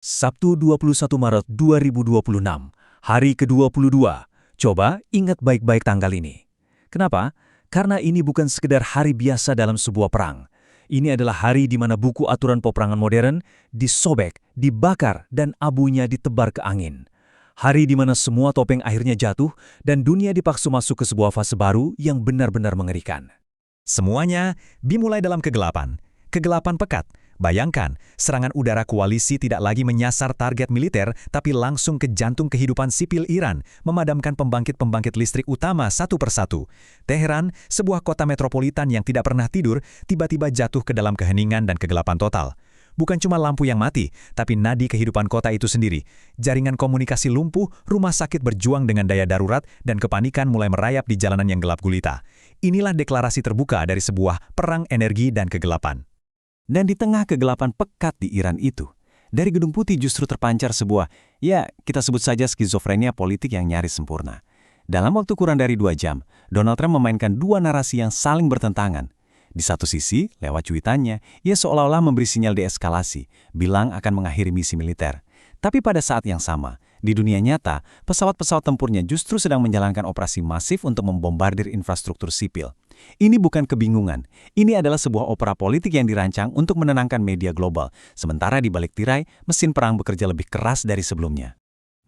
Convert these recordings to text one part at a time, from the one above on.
Sabtu 21 Maret 2026, hari ke-22. Coba ingat baik-baik tanggal ini. Kenapa? Karena ini bukan sekedar hari biasa dalam sebuah perang. Ini adalah hari di mana buku aturan peperangan modern disobek, dibakar, dan abunya ditebar ke angin. Hari di mana semua topeng akhirnya jatuh dan dunia dipaksa masuk ke sebuah fase baru yang benar-benar mengerikan. Semuanya dimulai dalam kegelapan. Kegelapan pekat. Bayangkan, serangan udara koalisi tidak lagi menyasar target militer, tapi langsung ke jantung kehidupan sipil Iran, memadamkan pembangkit-pembangkit listrik utama satu persatu. Teheran, sebuah kota metropolitan yang tidak pernah tidur, tiba-tiba jatuh ke dalam keheningan dan kegelapan total. Bukan cuma lampu yang mati, tapi nadi kehidupan kota itu sendiri. Jaringan komunikasi lumpuh, rumah sakit berjuang dengan daya darurat, dan kepanikan mulai merayap di jalanan yang gelap gulita. Inilah deklarasi terbuka dari sebuah perang energi dan kegelapan. Dan di tengah kegelapan pekat di Iran itu, dari Gedung Putih justru terpancar sebuah, kita sebut saja skizofrenia politik yang nyaris sempurna. Dalam waktu kurang dari 2 jam, Donald Trump memainkan 2 narasi yang saling bertentangan. Di satu sisi, lewat cuitannya, ia seolah-olah memberi sinyal deeskalasi, bilang akan mengakhiri misi militer. Tapi pada saat yang sama, di dunia nyata, pesawat-pesawat tempurnya justru sedang menjalankan operasi masif untuk membombardir infrastruktur sipil. Ini bukan kebingungan, ini adalah sebuah opera politik yang dirancang untuk menenangkan media global, sementara di balik tirai, mesin perang bekerja lebih keras dari sebelumnya.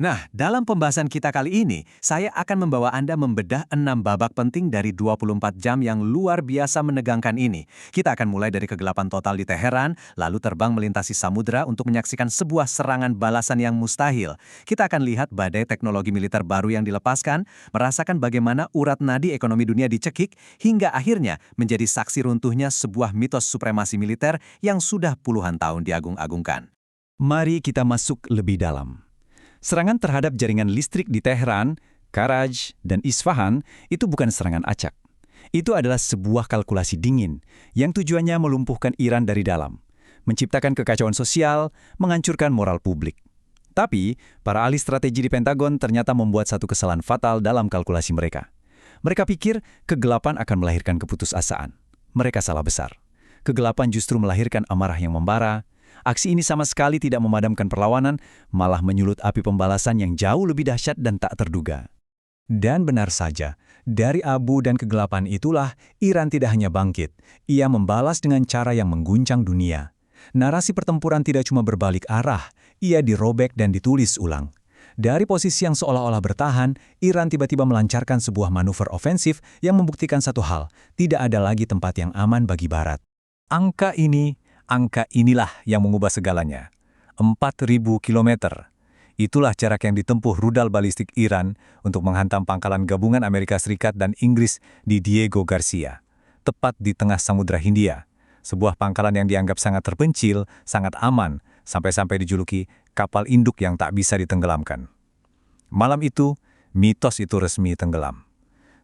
Nah, dalam pembahasan kita kali ini, saya akan membawa Anda membedah 6 babak penting dari 24 jam yang luar biasa menegangkan ini. Kita akan mulai dari kegelapan total di Teheran, lalu terbang melintasi samudera untuk menyaksikan sebuah serangan balasan yang mustahil. Kita akan lihat badai teknologi militer baru yang dilepaskan, merasakan bagaimana urat nadi ekonomi dunia dicekik, hingga akhirnya menjadi saksi runtuhnya sebuah mitos supremasi militer yang sudah puluhan tahun diagung-agungkan. Mari kita masuk lebih dalam. Serangan terhadap jaringan listrik di Teheran, Karaj, dan Isfahan itu bukan serangan acak. Itu adalah sebuah kalkulasi dingin yang tujuannya melumpuhkan Iran dari dalam, menciptakan kekacauan sosial, menghancurkan moral publik. Tapi, para ahli strategi di Pentagon ternyata membuat satu kesalahan fatal dalam kalkulasi mereka. Mereka pikir kegelapan akan melahirkan keputusasaan. Mereka salah besar. Kegelapan justru melahirkan amarah yang membara. Aksi ini sama sekali tidak memadamkan perlawanan, malah menyulut api pembalasan yang jauh lebih dahsyat dan tak terduga. Dan benar saja, dari abu dan kegelapan itulah Iran tidak hanya bangkit, ia membalas dengan cara yang mengguncang dunia. Narasi pertempuran tidak cuma berbalik arah, ia dirobek dan ditulis ulang. Dari posisi yang seolah-olah bertahan, Iran tiba-tiba melancarkan sebuah manuver ofensif yang membuktikan satu hal, tidak ada lagi tempat yang aman bagi Barat. Angka inilah yang mengubah segalanya. 4.000 kilometer. Itulah jarak yang ditempuh rudal balistik Iran untuk menghantam pangkalan gabungan Amerika Serikat dan Inggris di Diego Garcia, tepat di tengah Samudra Hindia. Sebuah pangkalan yang dianggap sangat terpencil, sangat aman, sampai-sampai dijuluki kapal induk yang tak bisa ditenggelamkan. Malam itu, mitos itu resmi tenggelam.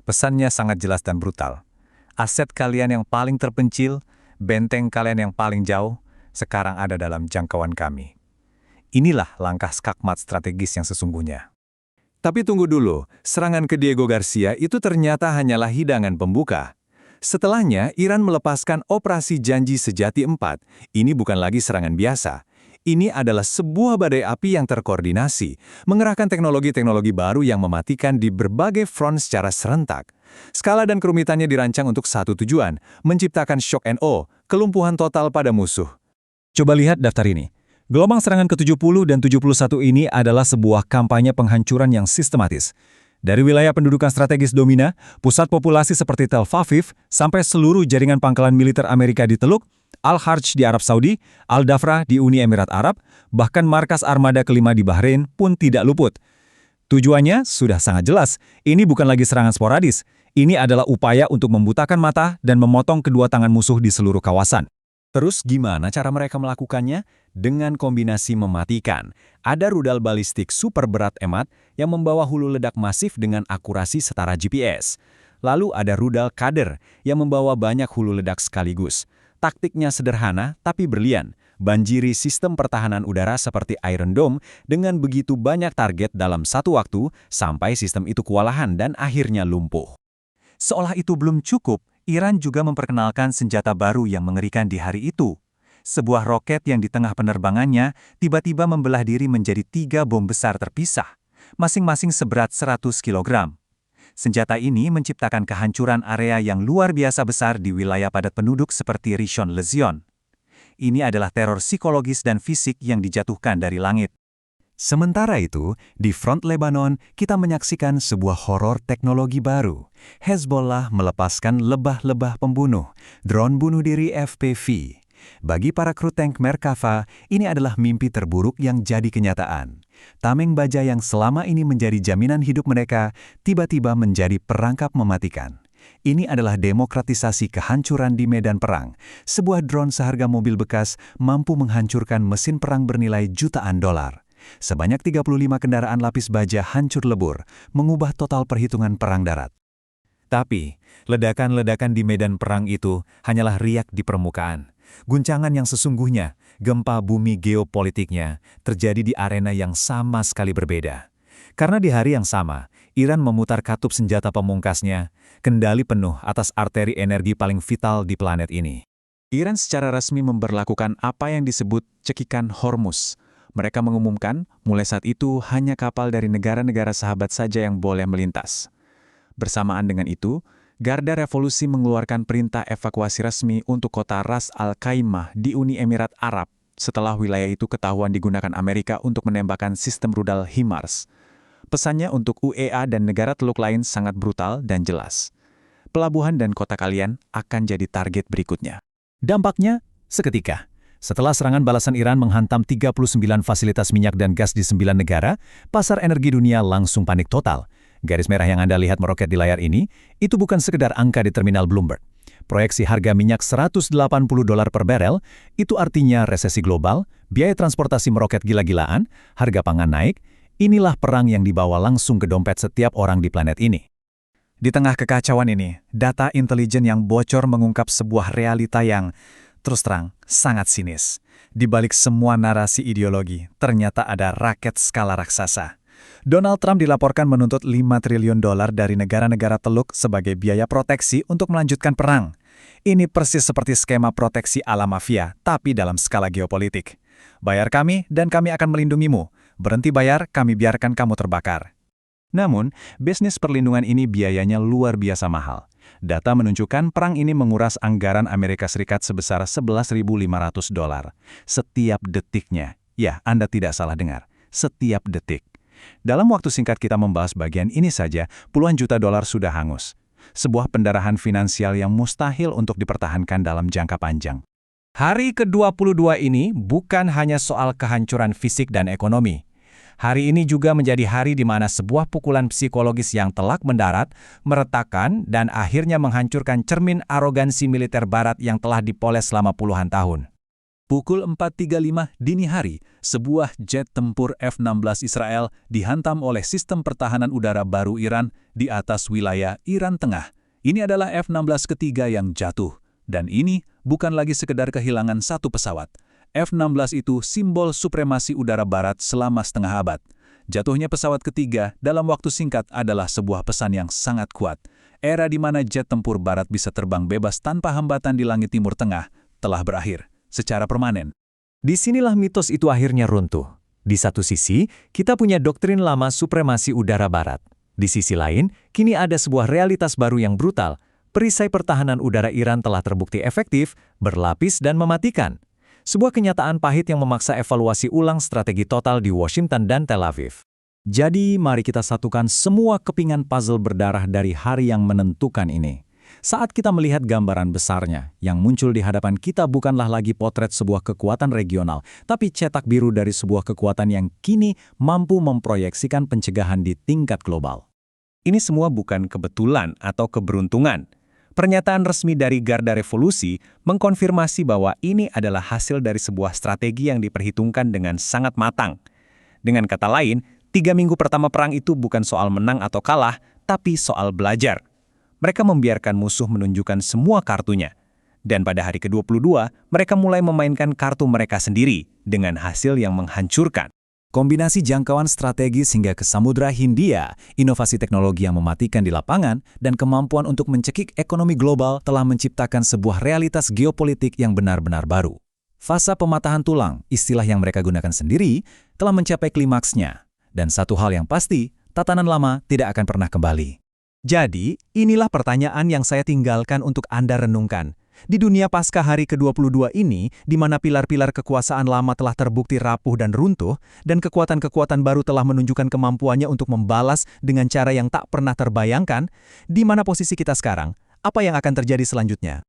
Pesannya sangat jelas dan brutal. Aset kalian yang paling terpencil, benteng kalian yang paling jauh, sekarang ada dalam jangkauan kami. Inilah langkah skakmat strategis yang sesungguhnya. Tapi tunggu dulu, serangan ke Diego Garcia itu ternyata hanyalah hidangan pembuka. Setelahnya, Iran melepaskan operasi Janji Sejati 4. Ini bukan lagi serangan biasa. Ini adalah sebuah badai api yang terkoordinasi, mengerahkan teknologi-teknologi baru yang mematikan di berbagai front secara serentak. Skala dan kerumitannya dirancang untuk satu tujuan, menciptakan shock and awe, kelumpuhan total pada musuh. Coba lihat daftar ini. Gelombang serangan ke-70 dan 71 ini adalah sebuah kampanye penghancuran yang sistematis. Dari wilayah pendudukan strategis Domina, pusat populasi seperti Tel Aviv, sampai seluruh jaringan pangkalan militer Amerika di Teluk, Al-Harj di Arab Saudi, Al-Dafra di Uni Emirat Arab, bahkan markas armada kelima di Bahrain pun tidak luput. Tujuannya sudah sangat jelas, ini bukan lagi serangan sporadis, ini adalah upaya untuk membutakan mata dan memotong kedua tangan musuh di seluruh kawasan. Terus gimana cara mereka melakukannya? Dengan kombinasi mematikan. Ada rudal balistik super berat emat yang membawa hulu ledak masif dengan akurasi setara GPS. Lalu ada rudal Kader yang membawa banyak hulu ledak sekaligus. Taktiknya sederhana tapi brilian. Banjiri sistem pertahanan udara seperti Iron Dome dengan begitu banyak target dalam satu waktu sampai sistem itu kewalahan dan akhirnya lumpuh. Seolah itu belum cukup, Iran juga memperkenalkan senjata baru yang mengerikan di hari itu. Sebuah roket yang di tengah penerbangannya tiba-tiba membelah diri menjadi 3 bom besar terpisah, masing-masing seberat 100 kg. Senjata ini menciptakan kehancuran area yang luar biasa besar di wilayah padat penduduk seperti Rishon LeZion. Ini adalah teror psikologis dan fisik yang dijatuhkan dari langit. Sementara itu, di front Lebanon, kita menyaksikan sebuah horor teknologi baru. Hezbollah melepaskan lebah-lebah pembunuh, drone bunuh diri FPV. Bagi para kru tank Merkava, ini adalah mimpi terburuk yang jadi kenyataan. Tameng baja yang selama ini menjadi jaminan hidup mereka, tiba-tiba menjadi perangkap mematikan. Ini adalah demokratisasi kehancuran di medan perang. Sebuah drone seharga mobil bekas mampu menghancurkan mesin perang bernilai jutaan dolar. Sebanyak 35 kendaraan lapis baja hancur lebur, mengubah total perhitungan perang darat. Tapi, ledakan-ledakan di medan perang itu hanyalah riak di permukaan. Guncangan yang sesungguhnya, gempa bumi geopolitiknya, terjadi di arena yang sama sekali berbeda. Karena di hari yang sama, Iran memutar katup senjata pemungkasnya, kendali penuh atas arteri energi paling vital di planet ini. Iran secara resmi memberlakukan apa yang disebut cekikan Hormuz. Mereka mengumumkan, mulai saat itu hanya kapal dari negara-negara sahabat saja yang boleh melintas. Bersamaan dengan itu, Garda Revolusi mengeluarkan perintah evakuasi resmi untuk kota Ras Al Khaimah di Uni Emirat Arab setelah wilayah itu ketahuan digunakan Amerika untuk menembakkan sistem rudal HIMARS. Pesannya untuk UEA dan negara teluk lain sangat brutal dan jelas. Pelabuhan dan kota kalian akan jadi target berikutnya. Dampaknya, seketika. Setelah serangan balasan Iran menghantam 39 fasilitas minyak dan gas di 9 negara, pasar energi dunia langsung panik total. Garis merah yang Anda lihat meroket di layar ini, itu bukan sekedar angka di terminal Bloomberg. Proyeksi harga minyak $180 per barel, itu artinya resesi global, biaya transportasi meroket gila-gilaan, harga pangan naik. Inilah perang yang dibawa langsung ke dompet setiap orang di planet ini. Di tengah kekacauan ini, data intelijen yang bocor mengungkap sebuah realita yang, terus terang, sangat sinis. Di balik semua narasi ideologi, ternyata ada raket skala raksasa. Donald Trump dilaporkan menuntut $5 triliun dari negara-negara teluk sebagai biaya proteksi untuk melanjutkan perang. Ini persis seperti skema proteksi ala mafia, tapi dalam skala geopolitik. Bayar kami dan kami akan melindungimu. Berhenti bayar, kami biarkan kamu terbakar. Namun, bisnis perlindungan ini biayanya luar biasa mahal. Data menunjukkan perang ini menguras anggaran Amerika Serikat sebesar $11.500 setiap detiknya. Ya, Anda tidak salah dengar, setiap detik. Dalam waktu singkat kita membahas bagian ini saja, puluhan juta dolar sudah hangus. Sebuah pendarahan finansial yang mustahil untuk dipertahankan dalam jangka panjang. Hari ke-22 ini bukan hanya soal kehancuran fisik dan ekonomi. Hari ini juga menjadi hari di mana sebuah pukulan psikologis yang telak mendarat, meretakkan, dan akhirnya menghancurkan cermin arogansi militer Barat yang telah dipoles selama puluhan tahun. Pukul 4.35 dini hari, sebuah jet tempur F-16 Israel dihantam oleh sistem pertahanan udara baru Iran di atas wilayah Iran Tengah. Ini adalah F-16 ketiga yang jatuh. Dan ini bukan lagi sekedar kehilangan satu pesawat. F-16 itu simbol supremasi udara Barat selama setengah abad. Jatuhnya pesawat ketiga dalam waktu singkat adalah sebuah pesan yang sangat kuat. Era di mana jet tempur Barat bisa terbang bebas tanpa hambatan di langit Timur Tengah telah berakhir secara permanen. Disinilah mitos itu akhirnya runtuh. Di satu sisi, kita punya doktrin lama supremasi udara Barat. Di sisi lain, kini ada sebuah realitas baru yang brutal. Perisai pertahanan udara Iran telah terbukti efektif, berlapis dan mematikan. Sebuah kenyataan pahit yang memaksa evaluasi ulang strategi total di Washington dan Tel Aviv. Jadi, mari kita satukan semua kepingan puzzle berdarah dari hari yang menentukan ini. Saat kita melihat gambaran besarnya, yang muncul di hadapan kita bukanlah lagi potret sebuah kekuatan regional, tapi cetak biru dari sebuah kekuatan yang kini mampu memproyeksikan pencegahan di tingkat global. Ini semua bukan kebetulan atau keberuntungan. Pernyataan resmi dari Garda Revolusi mengkonfirmasi bahwa ini adalah hasil dari sebuah strategi yang diperhitungkan dengan sangat matang. Dengan kata lain, 3 minggu pertama perang itu bukan soal menang atau kalah, tapi soal belajar. Mereka membiarkan musuh menunjukkan semua kartunya. Dan pada hari ke-22, mereka mulai memainkan kartu mereka sendiri dengan hasil yang menghancurkan. Kombinasi jangkauan strategis hingga ke Samudra Hindia, inovasi teknologi yang mematikan di lapangan, dan kemampuan untuk mencekik ekonomi global telah menciptakan sebuah realitas geopolitik yang benar-benar baru. Fase pematahan tulang, istilah yang mereka gunakan sendiri, telah mencapai klimaksnya. Dan satu hal yang pasti, tatanan lama tidak akan pernah kembali. Jadi, inilah pertanyaan yang saya tinggalkan untuk Anda renungkan. Di dunia pasca hari ke-22 ini, di mana pilar-pilar kekuasaan lama telah terbukti rapuh dan runtuh, dan kekuatan-kekuatan baru telah menunjukkan kemampuannya untuk membalas dengan cara yang tak pernah terbayangkan, di mana posisi kita sekarang? Apa yang akan terjadi selanjutnya?